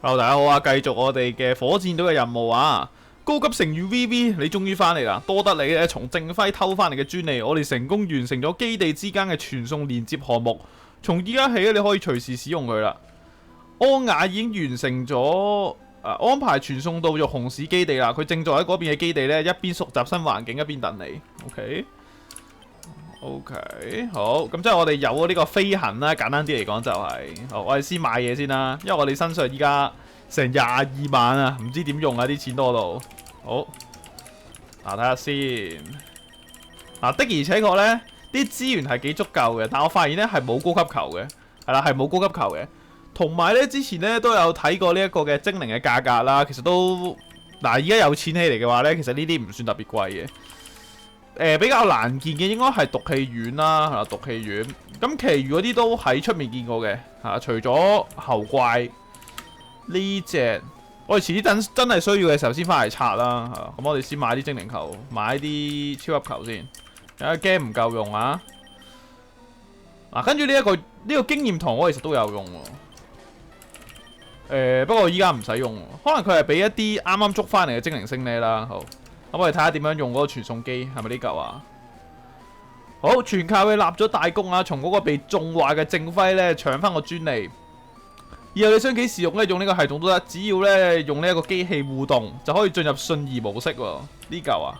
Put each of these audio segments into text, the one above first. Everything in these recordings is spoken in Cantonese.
Hello，大家好啊！繼續我哋嘅火箭隊嘅任務啊！高級成員 VV，你終於翻嚟啦！多得你咧，從正輝偷翻嚟嘅專利，我哋成功完成咗基地之間嘅傳送連接項目。從而家起咧，你可以隨時使用佢啦。安雅已經完成咗安排傳送到咗紅市基地啦。佢正在喺嗰邊嘅基地咧，一邊熟習新環境，一邊等你。OK， 好，咁即係我哋有咗呢個飛行啦。簡單啲嚟講就係、好，我哋先買嘢先啦，因為我哋身上依家成22萬啊，唔知點用啊，啲錢多到。好，睇下先。的而且確呢啲資源係幾足夠嘅，但我發現呢係冇高級球嘅，係啦，係冇高級球嘅。同埋呢，之前呢都有睇過呢一個嘅精靈嘅價格啦，其實都而家有錢起嚟嘅話呢，其實呢啲唔算特別貴嘅。比較難見嘅應該係毒氣丸啦，係啦，毒氣丸。咁其餘嗰啲都喺出面見過嘅，除咗猴怪呢隻，我哋遲啲等真係需要嘅時候先翻嚟拆啦。咁我哋先買啲精靈球，買啲超級球先，因為驚唔夠用啊。跟住呢個經驗糖，我其實都有用喎。不過依家唔使用，可能佢係俾一啲啱啱捉翻嚟嘅精靈星呢啦。好。咁我哋睇下點樣用嗰個傳送機，係咪呢嚿啊？好，全靠佢立咗大功啊！從嗰個被縱壞嘅正輝咧搶翻個專利。以後你想幾時用咧？用呢個系統都得，只要咧用呢一個機器互動就可以進入瞬移模式喎。呢嚿啊，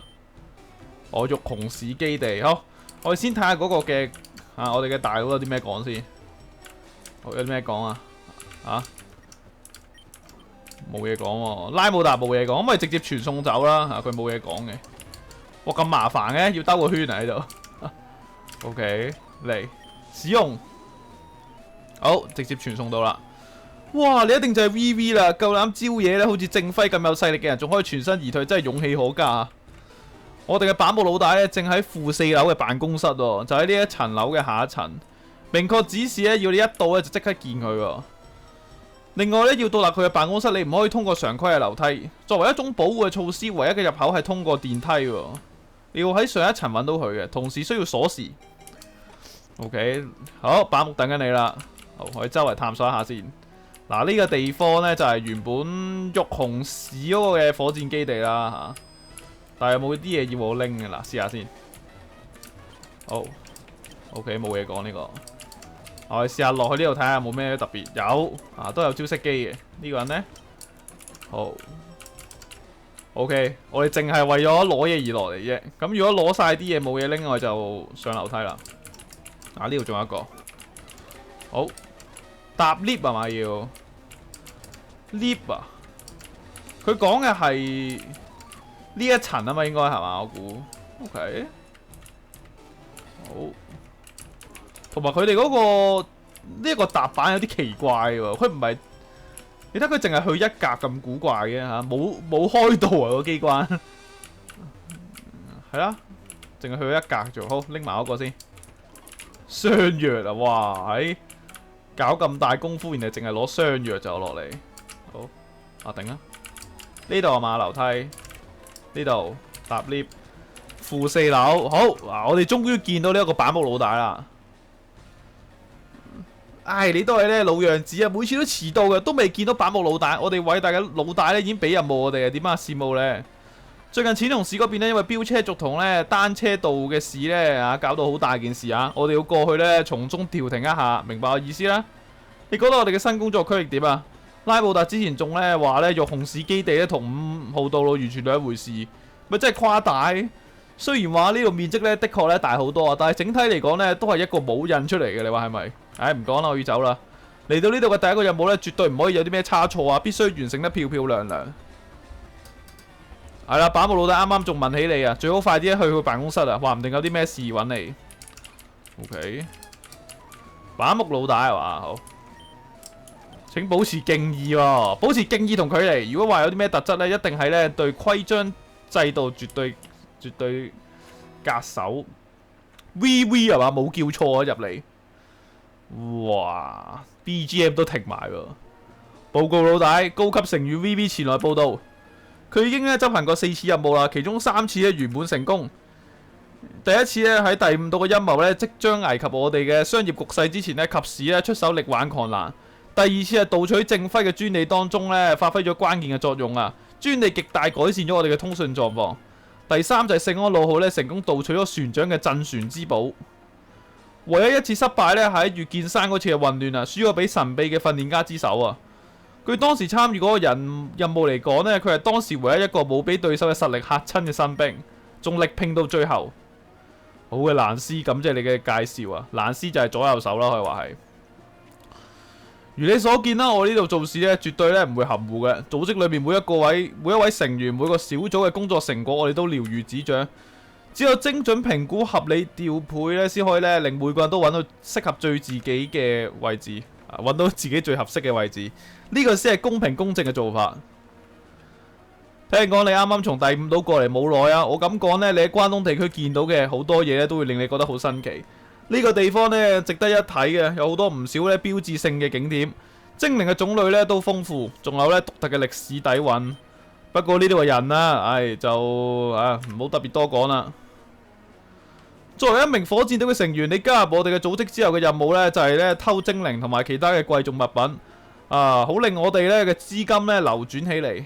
我玉紅市基地。好，我哋先睇下嗰個嘅我哋嘅大佬有啲咩講先。好，有啲咩講啊？冇嘢講喎，拉姆達冇嘢講，咁咪直接傳送走啦。佢冇嘢講嘅。哇，咁麻煩嘅，要兜個圈喺度。OK， 嚟使用。好，直接傳送到啦。哇，你一定就係 VV 啦，夠膽招嘢咧，好似正輝咁有勢力嘅人，仲可以全身而退，真係勇氣可嘉啊！我哋嘅板木老大咧，正喺負4樓嘅辦公室喎，就喺呢一層樓嘅下一層。明確指示咧，要你一到咧就即刻見佢喎。另外咧，要到達佢嘅辦公室，你唔可以通過常規嘅樓梯。作為一種保護嘅措施，唯一嘅入口係通過電梯喎。你要喺上一層揾到佢嘅，同時需要鎖匙。OK， 好，板木等緊你啦。好，我哋周圍探索一下先。呢個地方呢，就係原本玉紅市嗰個嘅火箭基地啦。但係有冇啲嘢要我拎嘅啦？試下先。好 ，OK， 冇嘢講呢個。我哋試下落去呢度睇下有冇咩特別，有都有招式機嘅。呢個人呢？好 OK， 我哋淨係為咗攞嘢而落嚟啫。咁如果攞晒啲嘢冇嘢拎，我就上樓梯啦。呢度仲有一個，好，搭 lift 係嘛？要 lift 啊？佢講嘅係呢一層啊嘛，應該係嘛？我估 OK， 好。同埋佢哋嗰個呢一個踏板有啲奇怪喎，佢唔係，你睇佢淨係去一格咁古怪嘅冇開到啊個機關，係啦，淨係去一格啫。好，拎埋嗰個先，雙藥啊，哇，搞咁大功夫，然後淨係攞雙藥就落嚟，好，頂啊！呢度係嘛樓梯，呢度搭 lift，負4樓，好嗱，我哋終於見到呢一個板木老大啦。你都係咧老樣子啊！每次都遲到嘅，都未見到板木老大。我哋偉大嘅老大咧已經俾任務我哋啊，點啊羨慕咧？最近淺龍市嗰邊咧，因為飆車族同咧單車道嘅事咧搞到好大件事啊！我哋要過去咧從中調停一下，明白我意思啦？你覺得我哋嘅新工作區域點啊？拉布達之前仲咧話咧玉紅市基地咧同5號道路完全兩回事，咪真係誇大？雖然話呢度面積咧的確咧大好多啊，但係整體嚟講咧都係一個冇印出嚟嘅，你話係咪？唔講啦，我要走啦。嚟到呢度嘅第一個任務咧，絕對唔可以有啲咩差錯啊！必須完成得漂漂亮亮。係啦，板木老大啱啱仲問起你啊，最好快啲去佢辦公室啊，話唔定有啲咩事揾你。OK， 板木老大係嘛？好，請保持敬意喎，保持敬意同距離。如果話有啲咩特質咧，一定係咧對規章制度絕對格守。VV 係嘛？冇叫錯啊入嚟。哇 ！BGM 都停埋喎。報告老大，高級成員 VV 前來報道，佢已經咧執行過4次任務啦，其中3次咧圓滿成功。第一次咧喺第5道嘅陰謀咧即將危及我哋嘅商業局勢之前咧，及時咧出手力挽狂瀾。第二次係盜取正輝嘅專利當中咧，發揮咗關鍵嘅作用啊！專利極大改善咗我哋嘅通訊狀況。第三就係聖安路號咧，成功盜取咗船長嘅鎮船之寶。唯一一次失敗咧，係喺月見山嗰次嘅混亂啊，輸咗俾神秘嘅訓練家之手啊！據當時參與嗰個任務嚟講呢，佢係當時唯一一個冇俾對手嘅實力嚇親嘅新兵，仲力拼到最後。好嘅，蘭斯，感謝你嘅介紹啊！蘭斯就係左右手啦，可以話係。如你所見啦，我呢度做事咧，絕對咧唔會含糊嘅。組織裏面每一位成員，每個小組嘅工作成果，我哋都了如指掌。只有精準評估、合理調配咧，先可以咧令每個人都揾到適合最自己嘅位置，揾到自己最合適嘅位置。呢個先係公平公正嘅做法。聽講你啱啱從第5島過嚟冇耐啊，我咁講呢，你喺關東地區見到嘅好多嘢咧，都會令你覺得好新奇。呢個地方呢，值得一睇嘅，有好多唔少咧標誌性嘅景點，精靈嘅種類咧都豐富，仲有咧獨特嘅歷史底蘊。不過呢啲係人啦，就唔好特別多講啦。作為一名火箭隊嘅成員，你加入我哋嘅組織之後嘅任務呢，就係咧偷精靈同埋其他嘅貴重物品，好令我哋咧嘅資金咧流轉起嚟。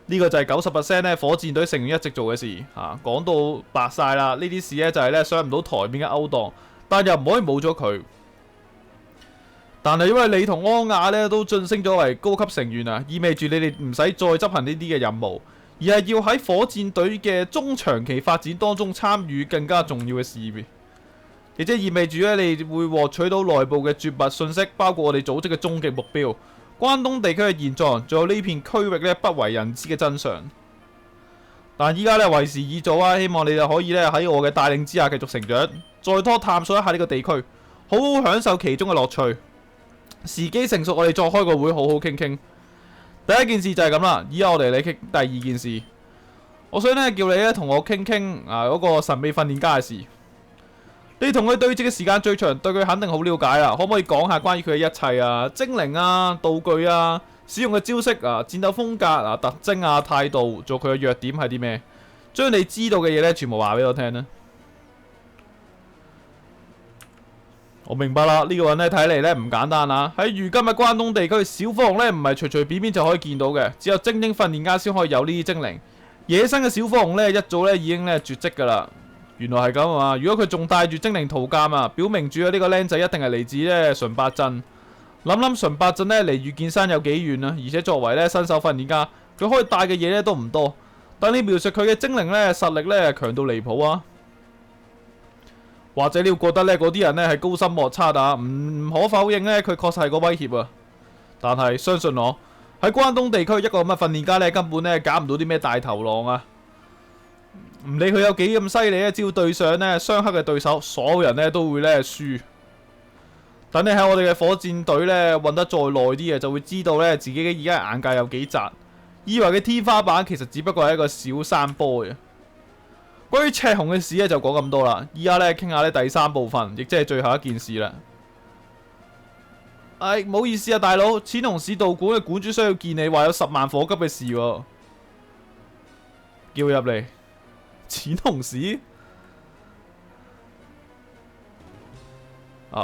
呢個就係90%咧火箭隊成員一直做嘅事。講到白晒啦，呢啲事呢，就係咧上唔到台面嘅勾當。但又唔可以冇咗佢。但係因為你同安雅咧都晉升咗為高級成員啊，意味住你哋唔使再執行呢啲嘅任務，而係要喺火箭隊嘅中長期發展當中參與更加重要嘅事業。亦即係意味住咧，你會獲取到內部嘅絕密信息，包括我哋組織嘅終極目標、關東地區嘅現狀，仲有呢片區域咧不為人知嘅真相。但依家咧為時已早啊！希望你哋可以咧喺我嘅帶領之下繼續成長，再多探索一下呢個地區，好好享受其中嘅樂趣。時機成熟，我哋再開個會，好好傾傾。第一件事就係咁啦，依家我哋嚟傾第二件事。我想咧叫你咧同我傾傾嗰個神秘訓練家嘅事。你同佢對峙嘅時間最長，對佢肯定好了解啦。可唔可以講下關於佢嘅一切啊？精靈啊，道具啊？使用嘅招式啊、戰鬥風格啊、特徵啊、態度，做佢嘅弱點係啲咩？將你知道嘅嘢咧，全部話俾我聽啦。我明白啦，呢個人咧睇嚟咧唔簡單啊！喺如今嘅關東地區，小火龍咧唔係隨隨便便就可以見到嘅，只有精英訓練家先可以有呢啲精靈。野生嘅小火龍咧一早咧已經咧絕跡噶啦。原來係咁啊嘛！如果佢仲帶住精靈圖鑑啊，表明住呢個僆仔一定係嚟自咧純白鎮。諗諗純白鎮呢離御劍山有幾遠啊？而且作為咧新手訓練家，佢可以帶嘅嘢咧都唔多。但你描述佢嘅精靈咧實力咧強到離譜啊！或者你會覺得咧嗰啲人咧係高深莫測啊？唔可否認咧佢確實係個威脅啊！但係相信我，喺關東地區一個咁嘅訓練家咧根本咧搞唔到啲咩大頭浪啊！唔理佢有幾咁犀利咧，只要對上咧雙黑嘅對手，所有人咧都會咧輸。等你喺我哋嘅火箭隊咧混得再耐啲嘅，就會知道咧自己而家眼界有幾窄，以為嘅天花板其實只不過係一個小山坡嘅。關於赤紅嘅事咧就講咁多啦，依家咧傾下咧第3部分，亦即係最後一件事啦。唔好意思啊，大佬，淺紅市道館嘅館主需要見你，話有10萬火急嘅事喎，叫佢入嚟。淺紅市？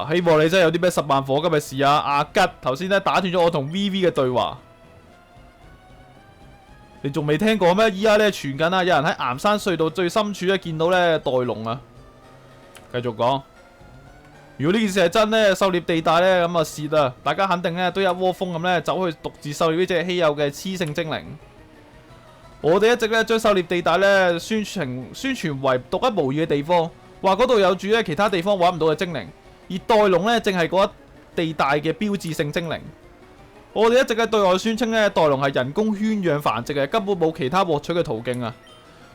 希望你真係有啲咩10萬火急嘅事啊！阿吉頭先咧打斷咗我同 VV 嘅對話，你仲未聽過咩？依家咧傳緊啊，有人喺岩山隧道最深處咧見到咧袋龍啊！繼續講，如果呢件事係真咧，狩獵地帶咧咁啊蝕啊！大家肯定咧都一窩蜂咁咧走去獨自狩獵呢隻稀有嘅雌性精靈。我哋一直咧將狩獵地帶咧宣傳為獨一無二嘅地方，話嗰度有住咧其他地方揾唔到嘅精靈。而袋龍咧，正係嗰一地帶嘅標誌性精靈。我哋一直喺對外宣稱咧，袋龍係人工圈養繁殖嘅，根本冇其他獲取嘅途徑啊！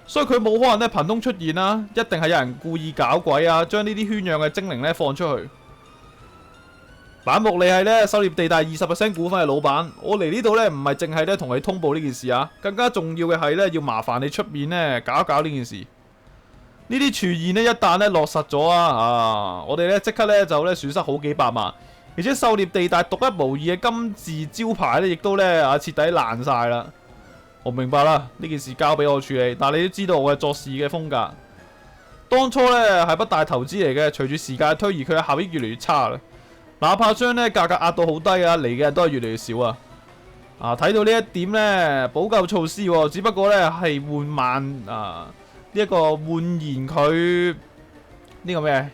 所以佢冇可能咧憑空出現啦，一定係有人故意搞鬼啊，將呢啲圈養嘅精靈咧放出去。板木，你係咧狩獵地帶20% 股份嘅老闆，我嚟呢度咧唔係淨係咧同你通報呢件事啊，更加重要嘅係咧要麻煩你出面咧搞一搞呢件事。呢啲傳言咧一旦咧落實咗我哋咧即刻咧就咧損失好幾百萬，而且狩獵地帶獨一無二嘅金字招牌咧，亦都咧徹底爛晒啦。我明白啦，呢件事交俾我處理，但你都知道我嘅做事嘅風格。當初咧係筆大投資嚟嘅，隨住時間推移，佢嘅效益越嚟越差啦。哪怕將咧價格壓到好低啊，嚟嘅人都係越嚟越少啊。睇到呢一點咧，補救措施喎，只不過咧係緩慢呢一個緩延佢呢個咩？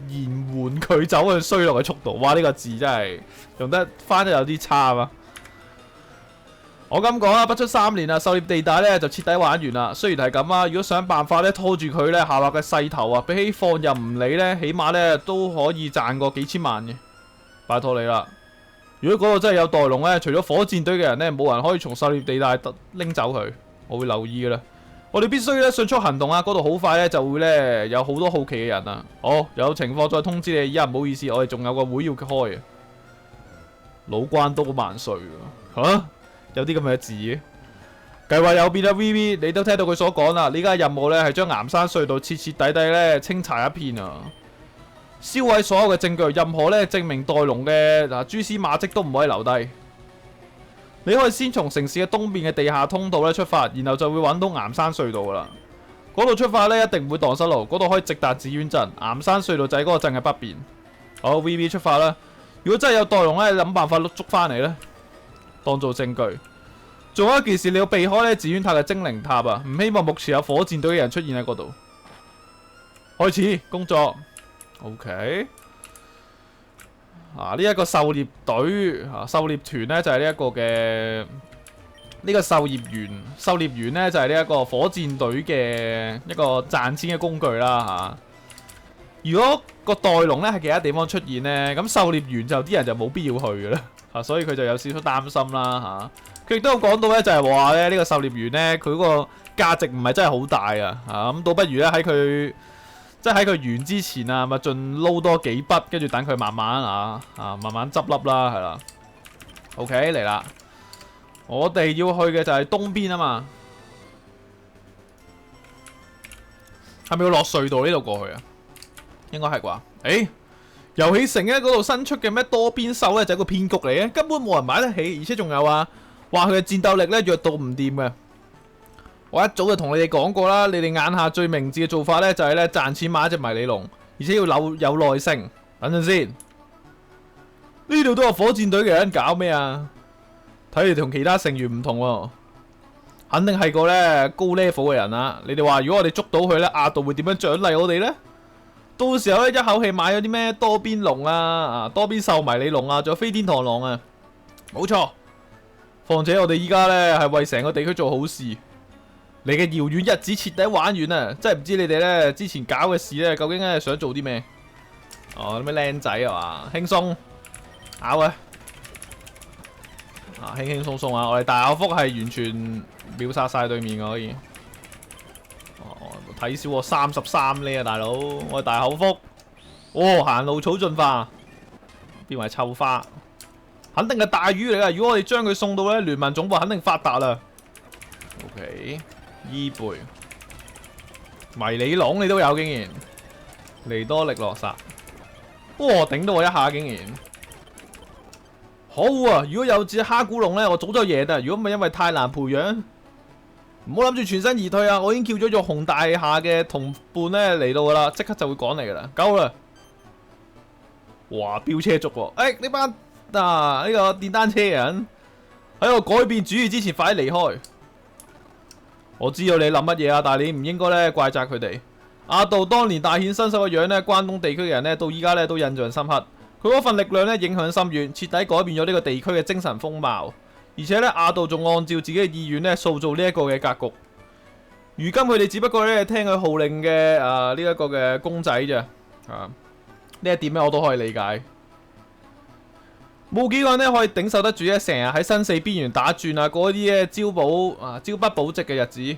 延緩佢走去衰落嘅速度。哇！呢個字真係用得翻得有啲差啊！我咁講啦，不出3年啦，狩獵地帶咧就徹底玩完啦。雖然係咁啊，如果想辦法咧拖住佢咧下滑嘅勢頭啊，比起放任唔理咧，起碼咧都可以賺個幾千萬嘅。拜託你啦！如果嗰度真係有袋龍咧，除咗火箭隊嘅人咧，冇人可以從狩獵地帶拎走佢。我會留意噶啦。我哋必須咧迅速行動啊！嗰度好快咧就會咧有好多好奇嘅人啊！好，有情況再通知你。依家唔好意思，我哋仲有個會要開啊！老關都萬歲啊！有啲咁嘅字嘅，計劃有變啦 ，VV， 你都聽到佢所講啦。呢家任務咧係將岩山隧道徹徹底底咧清查一片啊，銷毀所有嘅證據，任何咧證明袋龍嘅蛛絲馬跡都唔可以留低。你可以先從城市嘅東邊嘅地下通道咧出發，然後就會揾到岩山隧道噶啦。嗰度出發咧一定唔會蕩失路，嗰度可以直達紫苑鎮。岩山隧道就喺嗰個鎮嘅北邊。好 ，VV 出發啦！如果真係有袋龍咧，諗辦法捉翻嚟咧。當做證據。仲有一件事，你要避開咧紫苑塔嘅精靈塔啊！唔希望目前有火箭隊嘅人出現喺嗰度。開始工作。OK。呢一個狩獵隊狩獵團咧就係呢一個嘅呢個狩獵員。狩獵員咧就係呢一個火箭隊嘅一個賺錢嘅工具啦如果個袋龍咧喺其他地方出現咧，咁狩獵員就啲人就冇必要去嘅啦。所以佢就有少少擔心啦佢亦都有講到咧，就係話咧呢個狩獵員咧，佢嗰個價值唔係真係好大咁倒不如咧喺佢即係喺佢完之前咪盡撈多幾筆，跟住等佢慢慢慢慢執笠啦，係啦。OK 嚟啦，我哋要去嘅就係東邊啊嘛，係咪要落隧道呢度過去啊？應該係啩？遊戲城咧嗰度新出嘅咩多邊獸咧就係個騙局嚟嘅，根本冇人買得起，而且仲有話佢嘅戰鬥力咧弱到唔掂嘅。我一早就同你哋講過啦，你哋眼下最明智嘅做法咧就係咧賺錢買一隻迷你龍，而且要有耐性。等陣先，呢度都有火箭隊嘅人搞咩啊？睇嚟同其他成員唔同喎，肯定係個咧高 level 嘅人啦。你哋話如果我哋捉到佢咧，亞道會點樣獎勵我哋咧？到時候咧一口氣買咗啲咩多邊龍多邊獸迷你龍仲有飛天螳螂啊，冇錯。況且我哋依家咧係為成個地區做好事，你嘅遙遠日子徹底玩完啊！真係唔知你哋咧之前搞嘅事咧究竟係想做啲咩？啲咩靚仔啊嘛，輕鬆咬啊！輕輕鬆鬆我哋大口福係完全秒殺晒對面嘅可以。睇少我33呢大佬，我係大口福。行路草進化，變為臭花，肯定係大魚嚟噶。如果我哋將佢送到咧聯盟總部，肯定發達啦。OK， 伊貝迷你龍你都有竟然，尼多力洛薩，頂到我一下竟然。好啊，如果有隻蝦古龍咧，我早就贏啦。如果唔係因為太難培養。唔好諗住全身而退啊！我已經叫咗玉紅大廈嘅同伴咧嚟到噶啦，即刻就會趕嚟噶啦，夠啦！哇，飆車族喎！呢班呢個電單車人喺我改變主意之前，快啲離開！我知道你諗乜嘢但係你唔應該咧怪責佢哋。阿道當年大顯身手嘅樣咧，關東地區嘅人咧到依家咧都印象深刻。佢嗰份力量咧影響深遠，徹底改變咗呢個地區嘅精神風貌。而且咧，亞道仲按照自己嘅意願咧，塑造呢一個嘅格局。如今佢哋只不過咧聽佢號令嘅呢一個嘅公仔啫。呢一點咧我都可以理解。冇幾個人咧可以頂受得住咧，成日喺生死邊緣打轉嗰啲咧朝不保夕嘅日子。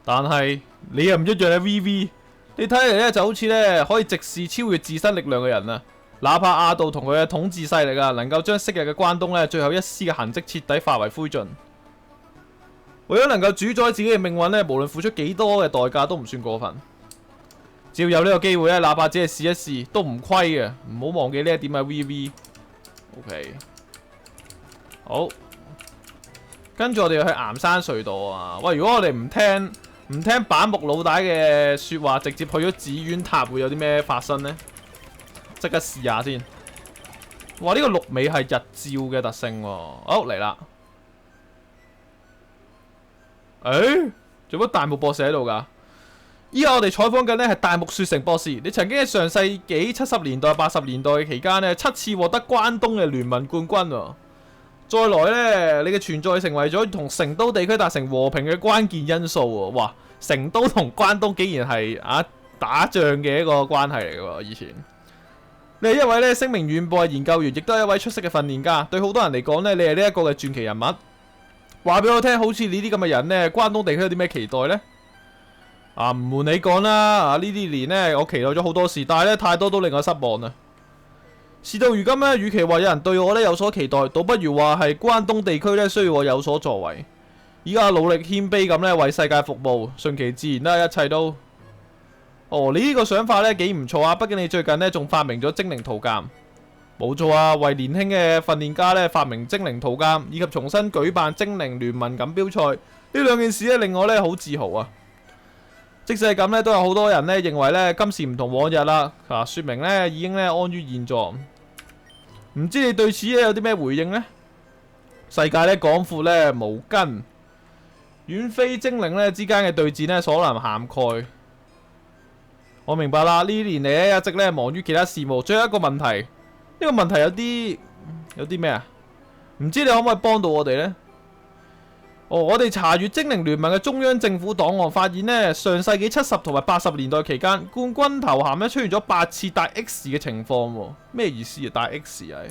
但係你又唔一樣嘅 VV， 你睇嚟咧就好似咧可以直視超越自身力量嘅人啊！哪怕亞道同佢嘅統治勢力能夠將昔日嘅關東咧最後一絲嘅痕跡徹底化為灰燼，為咗能夠主宰自己嘅命運咧，無論付出幾多嘅代價都唔算過分。只要有呢個機會咧，哪怕只係試一試都唔虧嘅。唔好忘記呢一點啊 ，VV。OK， 好，跟住我哋要去岩山隧道啊！喂，如果我哋唔聽板木老大嘅說話，直接去咗紫苑塔，會有啲咩發生呢？即刻試下先。哇！呢、個綠尾係日照嘅特性喎。好嚟啦。做乜大木博士喺度㗎？依家我哋採訪緊呢係大木雪成博士。你曾經喺上世紀70年代、80年代嘅期間呢7次獲得關東嘅聯盟冠軍喎。再來呢，你嘅存在成為咗同成都地區達成和平嘅關鍵因素喎。哇！成都同關東竟然係打仗嘅一個關係嚟嘅喎，以前。你係一位咧聲名遠播嘅研究員，亦都係一位出色嘅訓練家。對好多人嚟講咧，你係呢一個嘅傳奇人物。話俾我聽，好似你啲咁嘅人呢，關東地區有啲咩期待呢？唔瞞你講啦，呢啲年呢，我期待咗好多事，但係咧太多都令我失望啦。事到如今呢，與其話有人對我呢有所期待，倒不如話係關東地區呢需要我有所作為。依家努力謙卑咁呢，為世界服務，順其自然啦，一切都。你呢個想法呢幾唔錯啊！畢竟你最近呢仲發明咗精靈圖鑑，冇錯啊！為年輕嘅訓練家呢發明精靈圖鑑，以及重新舉辦精靈聯盟錦標賽，呢兩件事呢令我呢好自豪啊！即使係咁呢，都有好多人呢認為呢今時唔同往日啦，說明呢已經呢安於現狀。唔知你對此呢有啲咩回應呢？世界呢廣闊呢無根，遠非精靈呢之間嘅對戰呢所能涵蓋。我明白啦，呢年嚟咧一直咧忙於其他事務。最後一個問題，呢個問題有啲咩啊？唔知你可唔可以幫到我哋呢？我哋查閱精靈聯盟嘅中央政府檔案，發現呢上世紀70同埋80年代期間，冠軍頭銜咧出現咗8次帶 X 嘅情況喎。咩意思啊？帶 X 啊？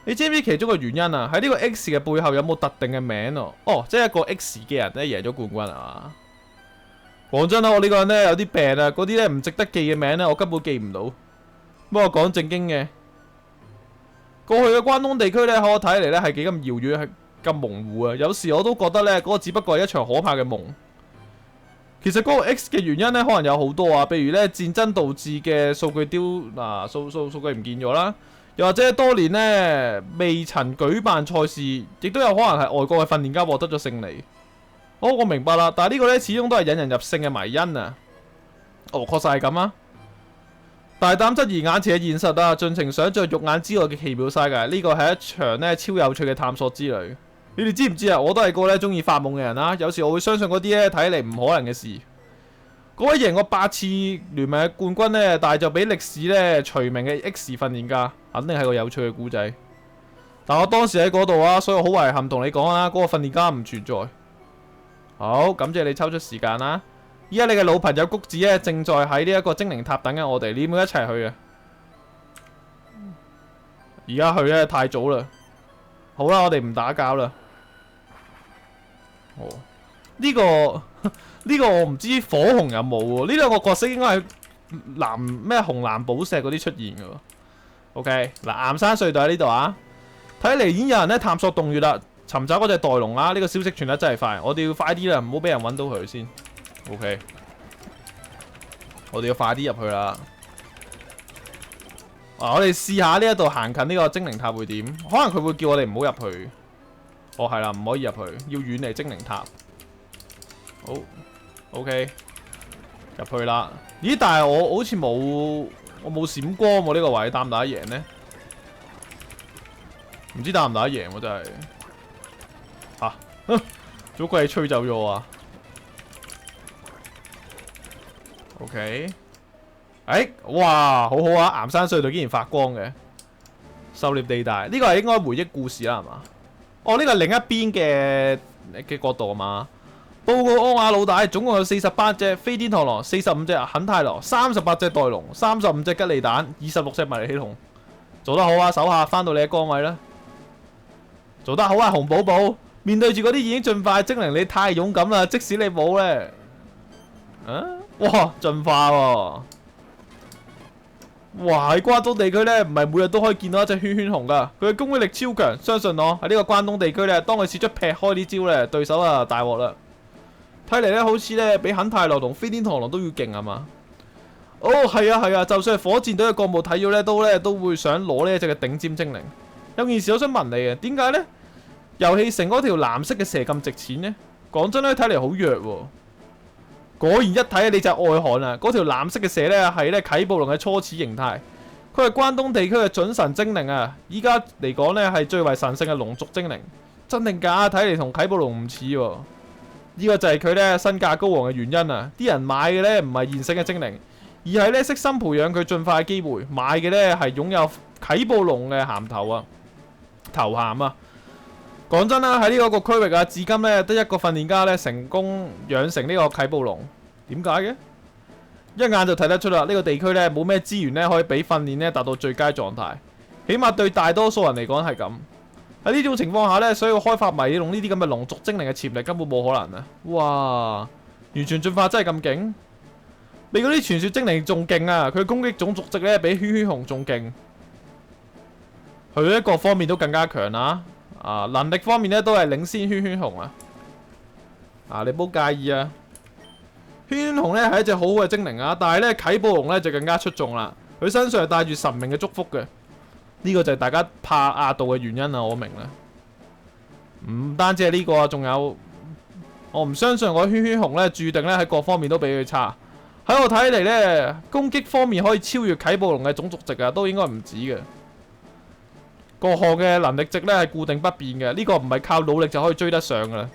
你知唔知其中嘅原因啊？喺呢個 X 嘅背後有冇特定嘅名啊？即係一個 X 嘅人咧贏咗冠軍啊？講真啦，我呢個人呢有啲病啊，嗰啲呢唔值得記嘅名呢，我根本記唔到。不過講正經嘅，過去嘅關東地區呢，喺我睇嚟呢係幾咁遙遠，係咁模糊啊。有時我都覺得呢嗰個只不過係一場可怕嘅夢。其實嗰個 X 嘅原因呢，可能有好多啊，譬如呢戰爭導致嘅數據數據唔見咗啦，又或者多年呢未曾舉辦賽事，亦都有可能係外國嘅訓練家獲得咗勝利。我明白啦，但係呢個呢，始終都係引人入勝嘅迷因啊。確實係咁啊。大膽質疑眼前嘅現實啊，盡情想像肉眼之外嘅奇妙世界。呢個係一場呢超有趣嘅探索之旅。你哋知唔知啊？我都係個呢中意發夢嘅人啦。有時我會相信嗰啲呢睇嚟唔可能嘅事。嗰位贏過8次聯盟嘅冠軍呢，但係就俾歷史呢除名嘅 X 訓練家，肯定係個有趣嘅故仔。但我當時喺嗰度啊，所以我好遺憾同你講啊，嗰個訓練家唔存在。好，感謝你抽出時間啦！依家你嘅老朋友谷子咧，正在喺呢一個精靈塔等緊我哋，你要唔要一齊去啊？而家去咧太早啦。好啦，我哋唔打攪啦。呢個我唔知火紅有冇喎？呢兩個角色應該係紅藍寶石嗰啲出現嘅喎。OK， 嗱，岩山隧道喺呢度啊。睇嚟已經有人咧探索洞穴啦。尋找嗰隻袋龍啊！呢個消息傳得真係快，我哋要快啲啦，唔好俾人揾到佢先。OK， 我哋要快啲入去啦。我哋試下呢一度行近呢個精靈塔會點？可能佢會叫我哋唔好入去。係啦，唔可以入去，要遠離精靈塔。好 ，OK， 入去啦。咦？但係我好似冇閃光喎，呢個位打唔打得贏呢？唔知打唔打得贏喎，真係。早鬼吹走咗啊 ！OK， 哇，好好啊！岩山隧道竟然發光嘅，狩獵地帶呢個係應該回憶故事啦，係嘛？呢個係另一邊嘅角度啊嘛。報告安雅老大，總共有48隻飛天螳螂、45隻肯泰羅、38隻袋龍、35隻吉利蛋、26隻迷你恐龍。做得好啊，手下翻到你嘅崗位啦！做得好啊，紅寶寶。面對住嗰啲已經進化嘅精靈，你太勇敢啦！即使你冇咧，哇，進化喎！哇，喺關東地區咧，唔係每日都可以見到一隻圈圈熊噶，佢嘅攻擊力超強，相信我喺呢個關東地區咧，當佢使出劈開呢招咧，對手啊大鑊啦！睇嚟咧，好似咧比肯泰羅同飛天螳螂都要勁啊嘛！係啊，就算係火箭隊嘅國務睇咗咧，都會想攞呢一隻嘅頂尖精靈。有件事我想問你啊，點解咧？遊戲城嗰條藍色嘅蛇咁值錢呢？講真咧，睇嚟好弱喎。果然一睇你就愛看啊！嗰條藍色嘅蛇咧係咧啟暴龍嘅初始形態，佢係關東地區嘅準神精靈啊！依家嚟講呢係最為神聖嘅龍族精靈，真定假？睇嚟同啟寶龍唔似喎。呢個就係佢呢身價高昂嘅原因啊！啲人買嘅呢唔係現成嘅精靈，而係呢悉心培養佢進化嘅機會。買嘅呢係擁有啟寶龍嘅銜頭啊，頭銜啊！講真啦，喺呢個區域啊，至今呢得一個訓練家呢成功養成呢個啟寶龍。點解嘅？一眼就睇得出啦，呢個地區呢冇咩資源呢可以俾訓練呢達到最佳狀態，起碼對大多數人嚟講係咁。喺呢種情況下呢，所以開發迷你龍呢啲咁嘅龍族精靈嘅潛力根本冇可能啊！哇，完全進化真係咁勁，比嗰啲傳說精靈仲勁啊！佢攻擊種族值呢比圈圈熊仲勁，佢呢各方面都更加強啊！能力方面呢都係領先圈圈熊啊！你唔好介意啊！圈圈熊咧係一隻好好嘅精靈啊，但係咧啟寶龍咧就更加出眾啦。佢身上係帶住神明嘅祝福嘅，呢個就係大家怕壓度嘅原因啊！我明啦。唔單止係呢個啊，仲有我唔相信我圈圈熊咧注定咧喺各方面都比佢差。喺我睇嚟咧，攻擊方面可以超越啟寶龍嘅種族值啊，都應該唔止嘅。各項嘅能力值咧係固定不變嘅，呢個唔係靠努力就可以追得上噶啦。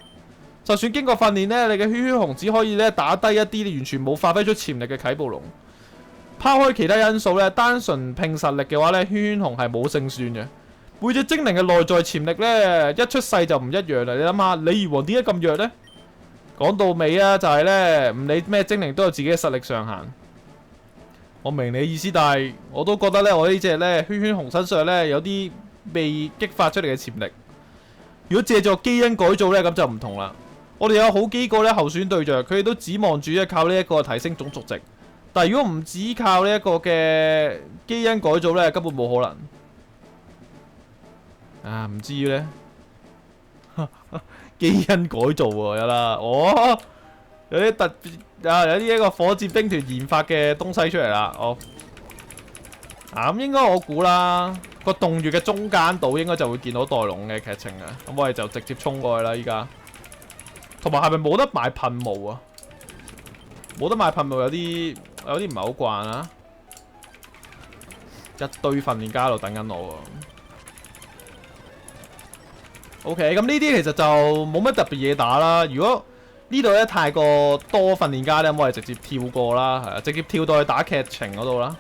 就算經過訓練呢，你嘅圈圈熊只可以咧打低一啲完全冇發揮出潛力嘅啟寶龍。拋開其他因素咧，單純拼實力嘅話咧，圈圈熊係冇勝算嘅。每隻精靈嘅內在潛力咧，一出世就唔一樣啦。你諗下，鯉魚王點解咁弱呢？講到尾啊，就係咧唔理咩精靈都有自己嘅實力上限。我明你意思，但係我都覺得咧，我呢隻咧圈圈熊身上咧有啲未激發出嚟嘅潛力。如果借助基因改造咧，咁就唔同啦。我哋有好幾個咧候選對象，佢哋都指望住咧靠呢一個提升種族值。但係如果唔只靠呢一個嘅基因改造咧，根本冇可能。唔知咧，基因改造喎有啦，有啲特別有啲一個火箭兵團研發嘅東西出嚟啦。咁應該我估啦，個洞穴嘅中間度應該就會見到袋龍嘅劇情啊。咁我哋就直接衝過去啦，依家。同埋係咪冇得買噴霧啊？冇得買噴霧有啲唔係好慣啊！一堆訓練家喺度等緊我喎。OK， 咁呢啲其實就冇乜特別嘢打啦。如果呢度咧太過多訓練家咧，咁我哋直接跳過啦，係啊，直接跳到去打劇情嗰度啦。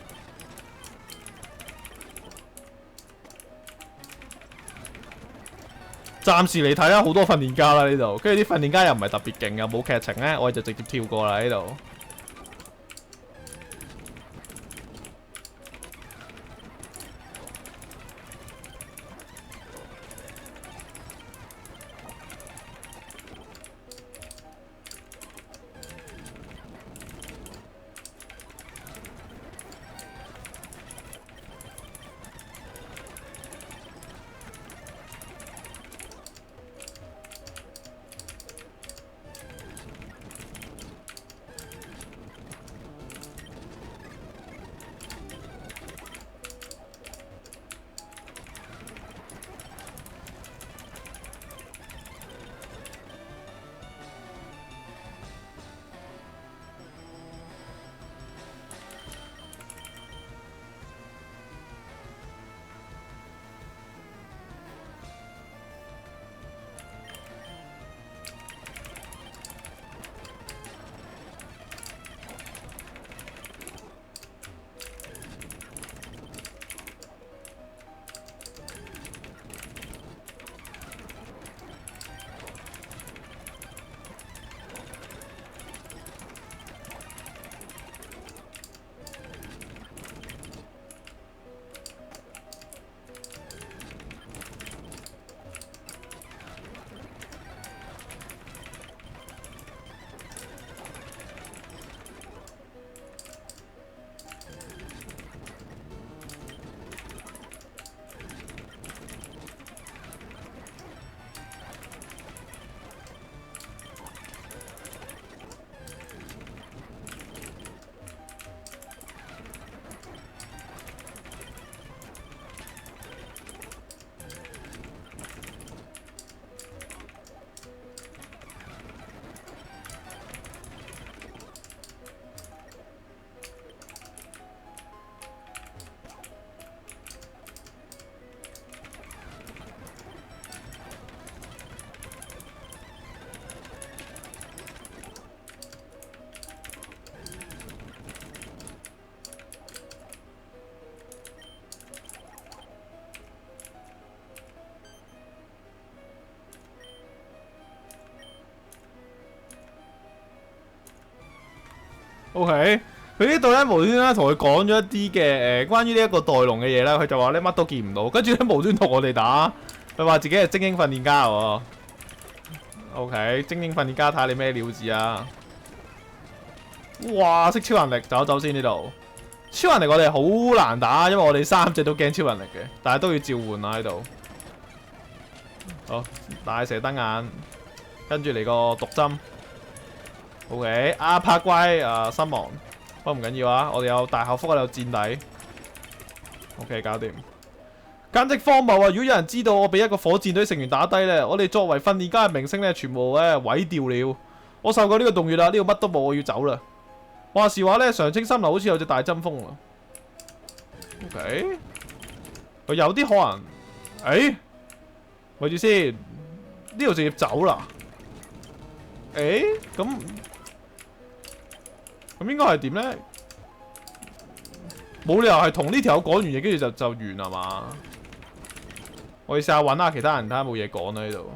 暫時嚟睇啦，好多訓練家啦呢度，跟住啲訓練家又唔係特別勁嘅，冇劇情咧，我哋就直接跳過啦呢度。OK，佢呢度咧無端端同佢講咗一啲嘅關於呢一個袋龍嘅嘢啦，佢就話咧乜都見唔到，跟住咧無端同我哋打，佢話自己係精英訓練家喎。OK， 精英訓練家睇下你咩料子啊！哇，識超能力，走一走先呢度。超能力我哋好難打，因為我哋3隻都驚超能力嘅，但係都要召喚啊喺度。好，大蛇燈眼，跟住嚟個毒針。OK， 阿柏乖身亡，不過唔緊要啊，我哋有大口福喺度墊底。OK， 搞掂。簡直荒謬啊！如果有人知道我俾一個火箭隊成員打低咧，我哋作為訓練家嘅名聲咧，全部咧毀掉了。我受夠呢個洞穴啦，呢度乜都冇，我要走啦。話時話咧，常青森林好似有隻大針蜂啊。OK， 佢有啲可能，咪住先，呢度直接走啦。咁應該係點咧？冇理由係同呢條友講完嘢，跟住就完係嘛？我哋試下揾下其他人睇下冇嘢講啦呢度。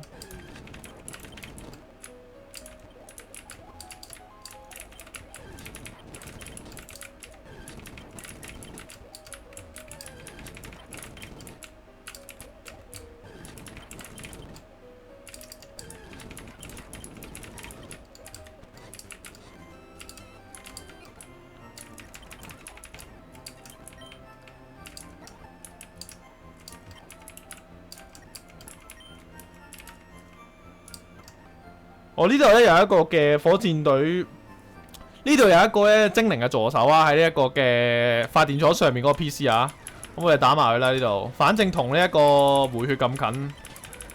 我呢度咧有一個嘅火箭隊，呢度有一個咧精靈嘅助手啊，喺呢一個嘅發電廠上面嗰個 PC 啊，咁我哋打埋佢啦呢度，反正同呢一個回血咁近，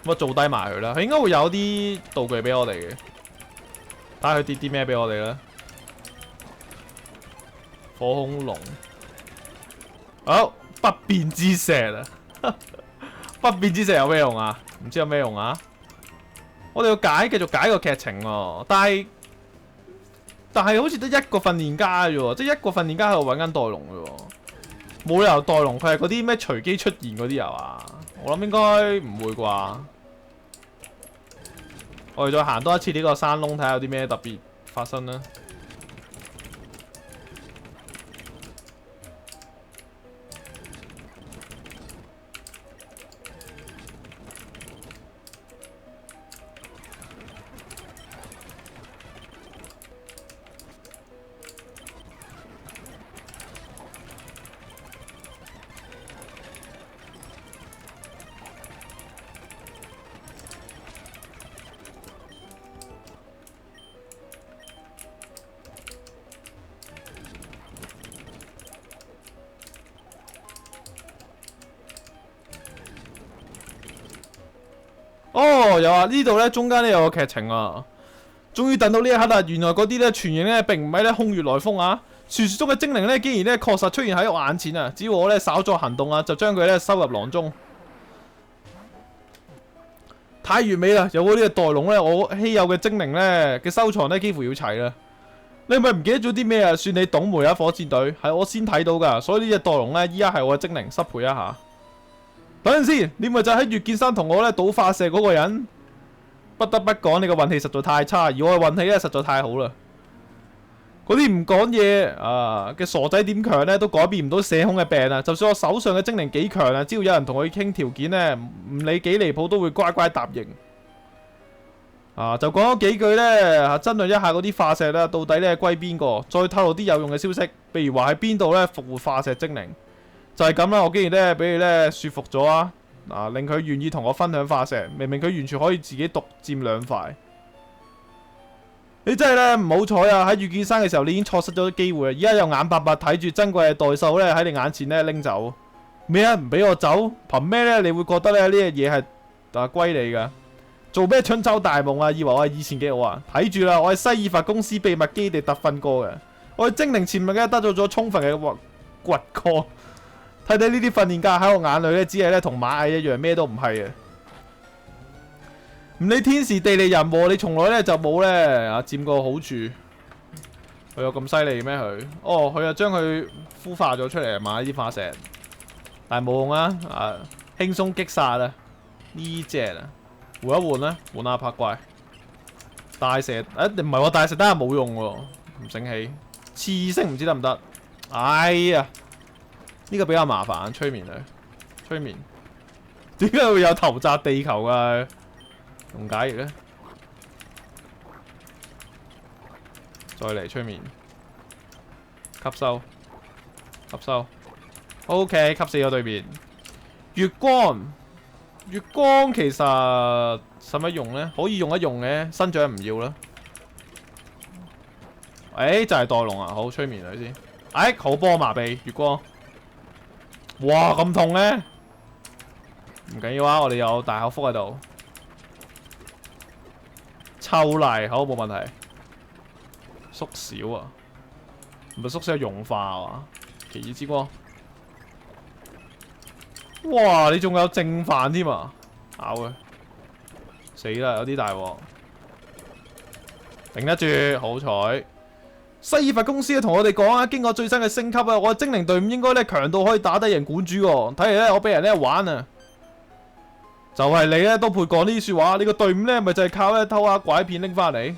咁啊做低埋佢啦，佢應該會有啲道具俾我哋嘅，睇下佢跌啲咩俾我哋啦。火恐龍，好，不變之石啊！不變之石有咩用啊？唔知有咩用啊？我哋要繼續解個劇情喎，但係好似得一個訓練家啫喎，即係一個訓練家喺度揾緊袋龍嘅喎，冇理由袋龍佢係嗰啲咩隨機出現嗰啲油啊？我諗應該唔會啩。我哋再行多一次呢個山窿，睇下有啲咩特別發生啦。哦，有啊！呢度咧中間咧有個劇情啊，終於等到呢一刻啦！原來嗰啲咧傳言咧並唔係咧空穴來風啊，傳說中嘅精靈咧竟然咧確實出現喺我眼前啊！只要我咧稍作行動啊，就將佢咧收入囊中。太完美啦！有咗呢個袋龍咧，我稀有嘅精靈咧嘅收藏咧幾乎要齊啦。你係咪唔記得咗啲咩啊？算你懂梅啊！火箭隊係我先睇到噶，所以呢隻袋龍咧依家係我嘅精靈，失陪一下。等陣先，你咪就喺月見山同我咧賭化石嗰個人。不得不講，你個運氣實在太差，而我嘅運氣咧實在太好啦。嗰啲唔講嘢嘅傻仔點強咧，都改變唔到社恐嘅病啊！就算我手上嘅精靈幾強啊，只要有人同佢傾條件咧，唔理幾離譜都會乖乖答應。就講咗幾句咧，爭論一下嗰啲化石咧，到底咧歸邊個？再透露啲有用嘅消息，譬如話喺邊度咧復活化石精靈。就係咁啦，我竟然咧俾佢咧說服咗啊！令佢願意同我分享化石，明明佢完全可以自己獨佔2塊。你真係咧唔好彩啊！喺遇見山嘅時候，你已經錯失咗機會啊！而家又眼白白睇住珍貴嘅代獸咧喺你眼前咧拎走咩啊？唔俾我走，憑咩咧？你會覺得咧呢樣嘢係歸你噶？做咩春秋大夢啊？以為我係以前嘅我啊？睇住啦，我係西爾法公司秘密基地特訓過嘅，我係精靈潛力咧得到咗充分嘅掘過。睇睇呢啲訓練家喺我眼裏咧，只係咧同螞蟻一樣，咩都唔係嘅。唔理天時地利人和，你從來咧就冇咧佔過好處。佢有咁犀利咩佢？哦，佢又將佢孵化咗出嚟嘛？呢啲化石，但係冇用啊！輕鬆擊殺啊！呢隻啊，換一換啦，換下拍怪。大石唔係喎，大石真係冇用喎，唔醒起。刺星唔知得唔得？哎呀，呢個比較麻煩，催眠啊，催眠。點解會有投擲地球㗎？用解翼咧，再嚟催眠，吸收，吸收。OK， 吸死咗對面。月光，月光其實使乜用咧？可以用一用嘅，新獎唔要啦。就係袋龍啊！好，催眠佢先。好波麻痹，月光。哇，咁痛咧！唔緊要啊，我哋有大口福喺度。抽泥好冇問題。縮小啊，唔係縮小融化啊！奇異之光。哇！你仲有正飯添啊！咬佢，死啦！有啲大鑊，頂得住，好彩。西爾佛公司同我哋講啊，經過最新嘅升級啊，我嘅精靈隊伍應該咧強到可以打低人館主喎。睇嚟咧，我俾人咧玩啊！就係你咧都配講呢啲説話，你個隊伍咧咪就係靠咧偷下拐騙拎翻嚟。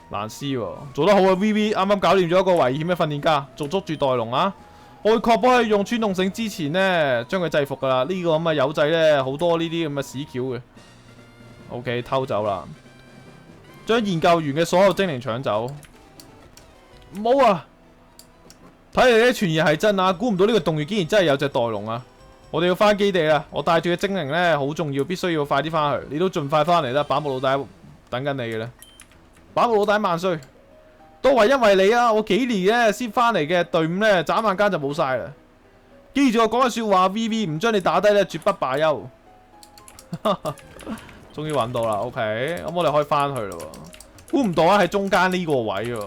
難斯喎，做得好啊 ！VV 啱啱搞掂咗一個危險嘅訓練家，仲捉住袋龍啊！我會確保佢用穿洞繩之前呢，將佢制服噶啦。呢個咁嘅友仔咧，好多呢啲咁嘅屎橋嘅。OK， 偷走啦，將研究員嘅所有精靈搶走。唔好啊！睇嚟呢傳言係真啊！估唔到呢個洞穴竟然真係有隻袋龍啊！我哋要翻基地啦！我帶住嘅精靈咧好重要，必須要快啲翻去。你都盡快翻嚟啦！把木老大等緊你嘅啦！把木老大萬歲！都係因為你啊！我幾年咧先翻嚟嘅隊伍咧，眨眼間就冇晒啦！記住我講嘅説話 ，VV 唔將你打低咧，絕不罷休。終於揾到啦 ，OK， 咁我哋可以翻去啦。估唔到啊，喺中間呢個位喎。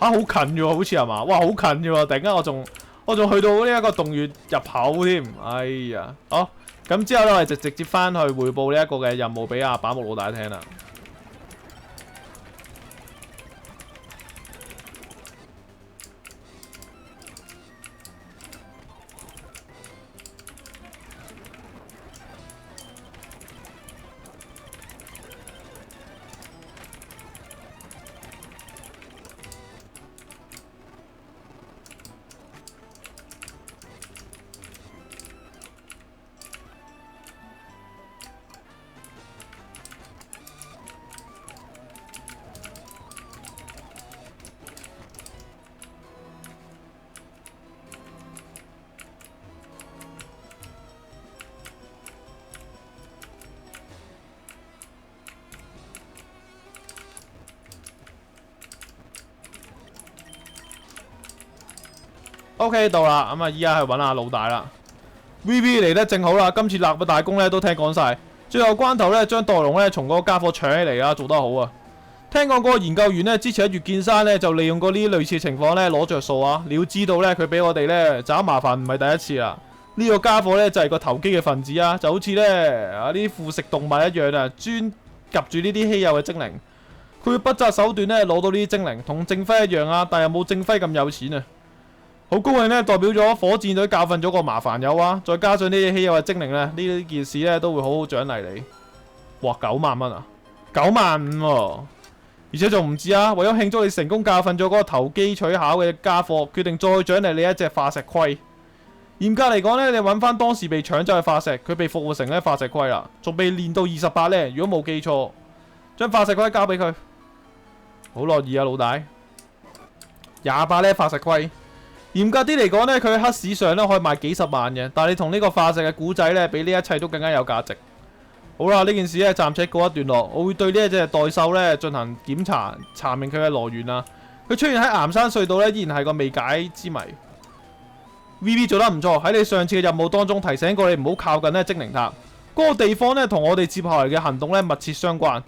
好近嘅喎，好似係嘛？哇，好近嘅喎！突然間我仲去到呢一個洞穴入口添，哎呀！好，咁之後咧，我哋就直接翻去彙報呢一個嘅任務俾阿把木老大聽啦。OK 到啦，咁啊依家去揾阿老大啦。VV 嚟得正好啦，今次立嘅大功咧都聽講晒，最後關頭咧將袋龍咧從嗰個家伙搶起嚟啊，做得好啊！聽講嗰個研究員咧之前喺月見山咧就利用過呢啲類似情況咧攞着數啊！你要知道咧佢俾我哋咧找麻煩唔係第一次啦。呢個家伙咧就係個投機嘅分子啊，就好似咧啊啲腐食動物一樣啊，專及住呢啲稀有嘅精靈。佢會不擇手段咧攞到呢啲精靈，同正輝一樣啊，但係冇正輝咁有錢啊！好高興咧，代表咗火箭隊教訓咗個麻煩友啊！再加上呢啲稀有嘅精靈咧，呢件事咧都會好好獎勵你。哇，9萬蚊啊，95000喎！而且仲唔止啊！為咗慶祝你成功教訓咗嗰個投機取巧嘅家伙，決定再獎勵你一隻化石龜。嚴格嚟講咧，你揾翻當時被搶走嘅化石，佢被復活成咧化石龜啦，仲被練到28咧。如果冇記錯，將化石龜交俾佢，好樂意啊，老大。28咧化石龜。嚴格啲嚟講咧，佢喺黑市上咧可以賣幾十萬嘅，但係你同呢個化石嘅古仔咧，比呢一切都更加有價值。好啦，呢件事咧暫且告一段落，我會對呢一隻代獸咧進行檢查，查明佢嘅來源啊。佢出現喺岩山隧道咧，依然係個未解之謎。VV 做得唔錯，喺你上次嘅任務當中提醒過你唔好靠近咧精靈塔嗰個地方咧，同我哋接下來嘅行動咧密切相關。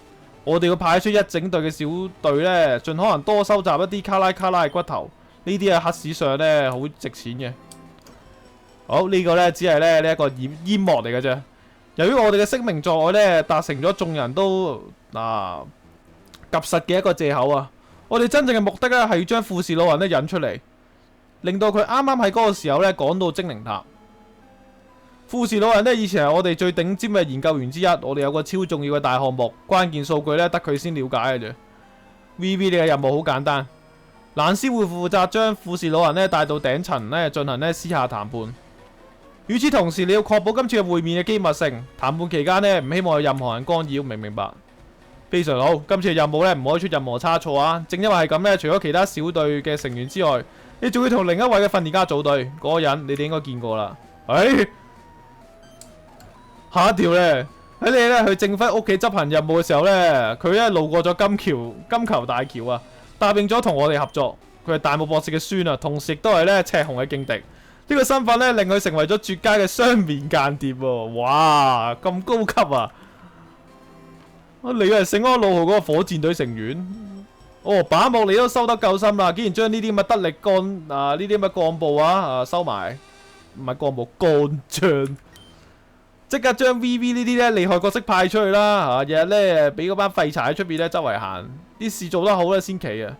我哋要派出一整隊嘅小隊咧，盡可能多收集一啲卡拉嘅骨頭。呢啲係黑市上咧好值錢嘅。好，呢個咧只係咧呢一個煙幕嚟嘅啫。由於我哋嘅聲名在外咧，達成咗眾人都及實嘅一個藉口啊！我哋真正嘅目的咧係要將富士老人咧引出嚟，令到佢啱啱喺嗰個時候咧趕到精靈塔。富士老人咧以前係我哋最頂尖嘅研究員之一，我哋有個超重要嘅大項目，關鍵數據咧得佢先了解嘅啫。VV 你嘅任務好簡單，蘭斯會負責將富士老人咧帶到頂層咧進行咧私下談判。與此同時，你要確保今次嘅會面嘅機密性。談判期間咧唔希望有任何人干擾，明唔明白？非常好，今次嘅任務咧唔可以出任何差錯啊！正因為係咁咧，除咗其他小隊嘅成員之外，你仲要同另一位嘅訓練家組隊。嗰個人你哋應該見過啦。下一條咧。喺你咧去正輝屋企執行任務嘅時候咧，佢咧路過咗金球大橋啊，答應咗同我哋合作。佢係大木博士嘅孫啊，同時亦都係咧赤紅嘅勁敵。呢個身份咧令佢成為咗絕佳嘅雙面間諜喎！哇，咁高級啊！你係聖安路號嗰個火箭隊成員？哦，把幕你都收得夠深啦，竟然將呢啲咁嘅得力幹呢啲咁嘅幹部收埋，唔係幹部幹將。即刻將 VV 呢啲咧厲害角色派出去啦！日日咧俾嗰班廢柴喺出邊咧周圍行，啲事做得好咧先奇啊！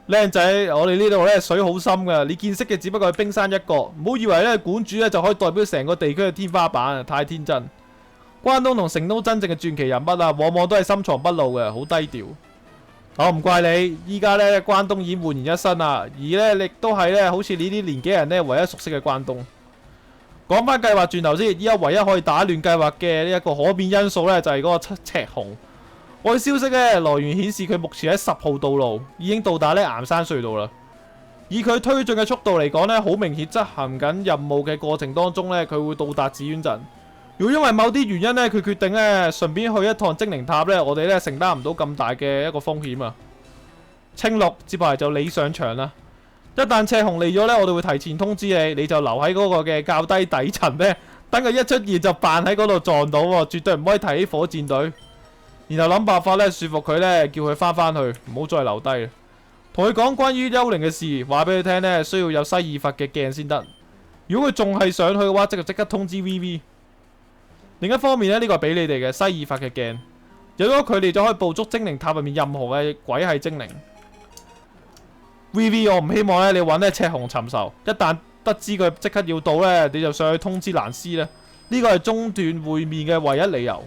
靚仔，我哋呢度咧水好深噶，你見識嘅只不過係冰山一角，唔好以為咧館主咧就可以代表成個地區嘅天花板啊！太天真。關東同成都真正嘅傳奇人物啊，往往都係深藏不露嘅，好低調。我唔怪你，依家咧關東已經煥然一新啦，而咧亦都係咧好似你啲年紀人咧唯一熟悉嘅關東。講翻計劃轉頭先，依家唯一可以打亂計劃嘅呢一個可變因素咧，就係嗰個赤紅。我嘅消息咧來源顯示佢目前喺10號道路，已經到達咧岩山隧道啦。以佢推進嘅速度嚟講咧，好明顯執行緊任務嘅過程當中咧，佢會到達紫苑鎮。如果因為某啲原因咧，佢決定咧順便去一趟精靈塔咧，我哋咧承擔唔到咁大嘅一個風險啊。青綠接下嚟就你上場啦。一旦赤紅嚟咗呢，我哋會提前通知你，你就留喺嗰個嘅較低底層呢，等佢一出現就扮喺嗰度撞到喎，絕對唔可以提起火箭隊。然後諗辦法呢，說服佢呢，叫佢翻去，唔好再留低。同佢講關於幽靈嘅事，話俾佢聽呢，需要有西爾法嘅鏡先得。如果佢仲係上去嘅話，即刻通知 VV。另一方面呢，呢個係俾你哋嘅西爾法嘅鏡，有咗佢哋就可以捕捉精靈塔入面任何嘅鬼系精靈。VV， 我唔希望咧你揾咧赤紅尋仇，一旦得知佢即刻要到咧，你就上去通知蘭斯咧。呢個係中斷會面嘅唯一理由。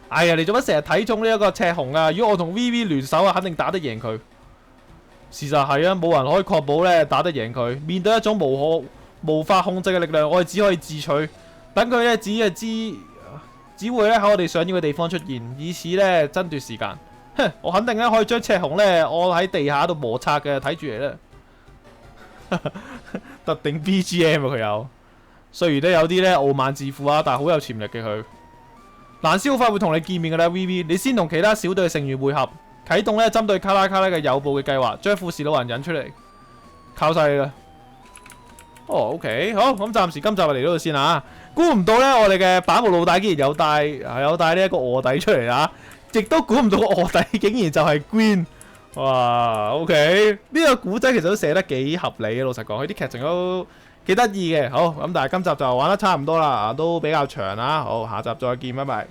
哎呀，你做乜成日睇中呢一個赤紅啊？如果我同 VV 聯手啊，肯定打得贏佢。事實係啊，冇人可以確保咧打得贏佢。面對一種無法控制嘅力量，我哋只可以自取。等佢咧只會咧喺我哋想要嘅地方出現，以此咧爭奪時間。我肯定咧可以將赤紅咧按喺地下度摩擦嘅，睇住嚟啦。特定 BGM 啊，佢有，雖然都有啲咧傲慢自負啊，但係好有潛力嘅佢。蘭斯好快會同你見面噶啦 ，VV， 你先同其他小隊成員會合，啟動咧針對卡拉嘅誘捕嘅計劃，將富士老人引出嚟，靠晒你啦。哦，OK， 好，咁暫時今集就嚟到度先啦。估唔到咧，我哋嘅板木老大竟然有帶呢一個臥底出嚟啊！亦都估唔到個臥底竟然就係 Green， 哇 ！OK， 呢個古仔其實都寫得幾合理嘅，老實講，佢啲劇情都幾得意嘅。好，咁但係今集就玩得差唔多啦，都比較長啦。好，下集再見，拜拜。